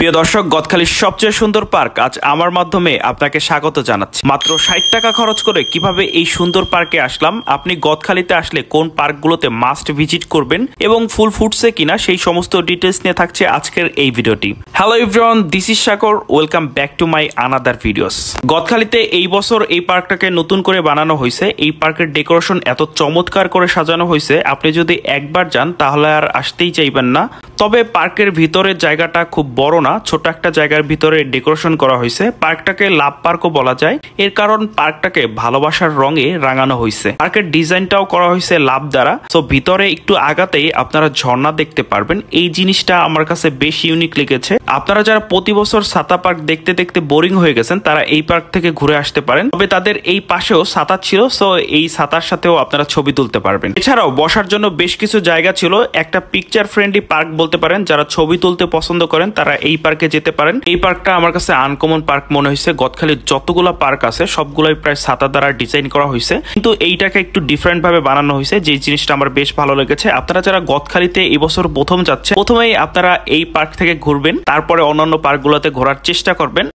প্রিয় দর্শক, গদখালির সবচেয়ে সুন্দর পার্ক আজ আমার মাধ্যমে আপনাকে স্বাগত জানাচ্ছি। মাত্র ৬০ টাকা খরচ করে কিভাবে এই সুন্দর পার্কে আসলাম, আপনি গদখালিতে আসলে কোন পার্কগুলোতে মাস্ট ভিজিট করবেন এবং ফুল ফুটছে কিনা সেই সমস্ত ডিটেলস নিয়ে থাকছে আজকের এই ভিডিওটি। Hello everyone, this is Sagar, welcome back to my another videos. গদখালিতে এই বছর এই পার্কটাকে নতুন করে বানানো হয়েছে। এই পার্কের ডেকোরেশন এত চমৎকার করে সাজানো হয়েছে, আপনি যদি একবার যান তাহলে আর আসতেই চাইবেন না। তবে পার্কের ভিতরের জায়গাটা খুব বড় না, ছোট একটা জায়গার ভিতরে ডেকোরেশন করা হয়েছে। পার্কটাকে লাভ পার্কও বলা যায়, এর কারণ পার্কটাকে ভালোবাসার রঙে রাঙানো হয়েছে। পার্কের ডিজাইনটাও করা হয়েছে লাভ দ্বারা। তো ভিতরে একটু আগাতেই আপনারা ঝর্ণা দেখতে পারবেন। এই জিনিসটা আমার কাছে বেশ ইউনিক লেগেছে। আপনারা যারা প্রতি বছর ছাতা পার্ক দেখতে দেখতে বোরিং হয়ে গেছেন, তারা এই পার্ক থেকে ঘুরে আসতে পারেন। তবে তাদের এই পাশেও ছাতা ছিল, সো এই ছাতার সাথেও আপনারা ছবি তুলতে পারবেন। এছাড়াও বসার জন্য বেশ কিছু জায়গা ছিল। একটা পিকচার ফ্রেন্ডলি পার্ক বলতে পারেন। যারা ছবি তুলতে পছন্দ করেন তারা এই পার্কে যেতে পারেন। এই পার্কটা আমার কাছে আনকমন পার্ক মনে হয়েছে। গদখালির যতগুলো পার্ক আছে সবগুলোই প্রায় ছাতা দ্বারা ডিজাইন করা হয়েছে, কিন্তু এইটাকে একটু ডিফারেন্ট ভাবে বানানো হয়েছে, যে জিনিসটা আমার বেশ ভালো লেগেছে। আপনারা যারা গদখালিতে এই বছর প্রথম যাচ্ছে, প্রথমেই আপনারা এই পার্ক থেকে ঘুরবেন, তারপরে অন্যান্য পার্কগুলোতে ঘোরার চেষ্টা করবেন।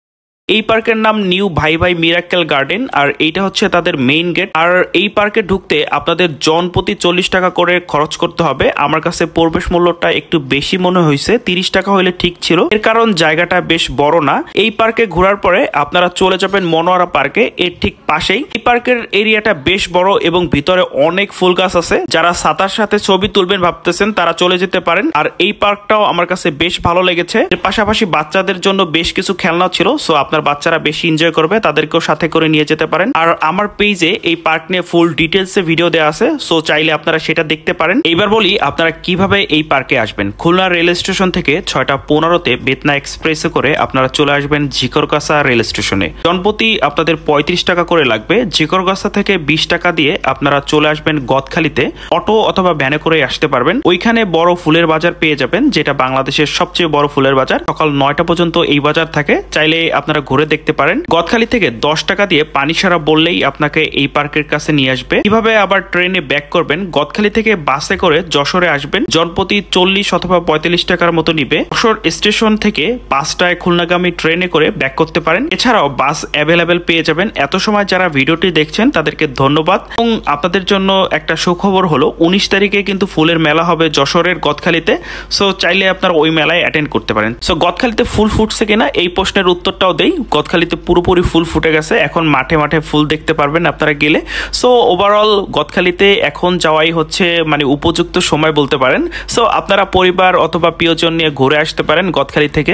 এই পার্কের নাম নিউ ভাই ভাই মিরাক্কেল গার্ডেন, আর এইটা হচ্ছে তাদের মেইন গেট। আর এই পার্কে ঢুকতে আপনাদের জন প্রতি 40 টাকা করে খরচ করতে হবে। আমার কাছে প্রবেশ মূল্যটা একটু বেশি মনে হয়েছে, 30 টাকা হলে ঠিক ছিল, এর কারণ জায়গাটা বেশ বড় না। এই পার্কে ঘোরার পরে আপনারা চলে যাবেন মনোয়ারা পার্কে, এর ঠিক পাশেই। এই পার্কের এরিয়াটা বেশ বড় এবং ভিতরে অনেক ফুল গাছ আছে। যারা ছাতার সাথে ছবি তুলবেন ভাবতেছেন তারা চলে যেতে পারেন। আর এই পার্কটাও আমার কাছে বেশ ভালো লেগেছে। এর পাশাপাশি বাচ্চাদের জন্য বেশ কিছু খেলনা ছিল, সো আপনার বাচ্চারা বেশি এনজয় করবে, তাদেরকেও সাথে করে নিয়ে যেতে পারেন। আর আমার পেজে এই পার্ক নিয়ে ফুল ডিটেলসে ভিডিও দেওয়া আছে, সো চাইলে আপনারা সেটা দেখতে পারেন। এইবার বলি আপনারা কিভাবে এই পার্কে আসবেন। খুলনা রেল স্টেশন থেকে 6:15-তে বেতনা এক্সপ্রেসে করে আপনারা চলে আসবেন ঝিকরগাছা রেল স্টেশনে। জনপ্রতি আপনাদের 35 টাকা করে লাগবে। ঝিকরগাছা থেকে 20 টাকা দিয়ে আপনারা চলে আসবেন গদখালিতে। অটো অথবা ভ্যানে করে আসতে পারবেন। ওইখানে বড় ফুলের বাজার পেয়ে যাবেন, যেটা বাংলাদেশের সবচেয়ে বড় ফুলের বাজার। সকাল 9টা পর্যন্ত এই বাজার থাকে, চাইলে আপনারা ঘুরে দেখতে পারেন। গদখালি থেকে 10 টাকা দিয়ে পানিসারা বললেই আপনাকে এই পার্কের কাছে নিয়ে আসবে। কিভাবে আবার ট্রেনে ব্যাক করবেন, গদখালি থেকে বাসে করে যশোরে আসবেন। জনপ্রতি 40 অথবা 45 টাকার মতো নিবে। যশোর স্টেশন থেকে 5টায় খুলনাগামী ট্রেনে করে ব্যাক করতে পারেন। এছাড়াও বাস অ্যাভেলেবেল পেয়ে যাবেন। এত সময় যারা ভিডিওটি দেখছেন তাদেরকে ধন্যবাদ। এবং আপনাদের জন্য একটা সুখবর হলো, 19 তারিখে কিন্তু ফুলের মেলা হবে যশোরের গদখালিতে। সো চাইলে আপনারা ওই মেলায় অ্যাটেন্ড করতে পারেন। সো গদখালিতে ফুল ফুটছে কিনা এই প্রশ্নের উত্তরটাও দেই। গদখালিতে পুরোপুরি ফুল ফুটে গেছে, এখন মাঠে মাঠে ফুল দেখতে পারবেন আপনারা গেলে। সো ওভারঅল গদখালিতে এখন যাওয়াই হচ্ছে মানে উপযুক্ত সময় বলতে পারেন। সো আপনারা পরিবার অথবা প্রিয়জন নিয়ে ঘুরে আসতে পারেন গদখালি থেকে।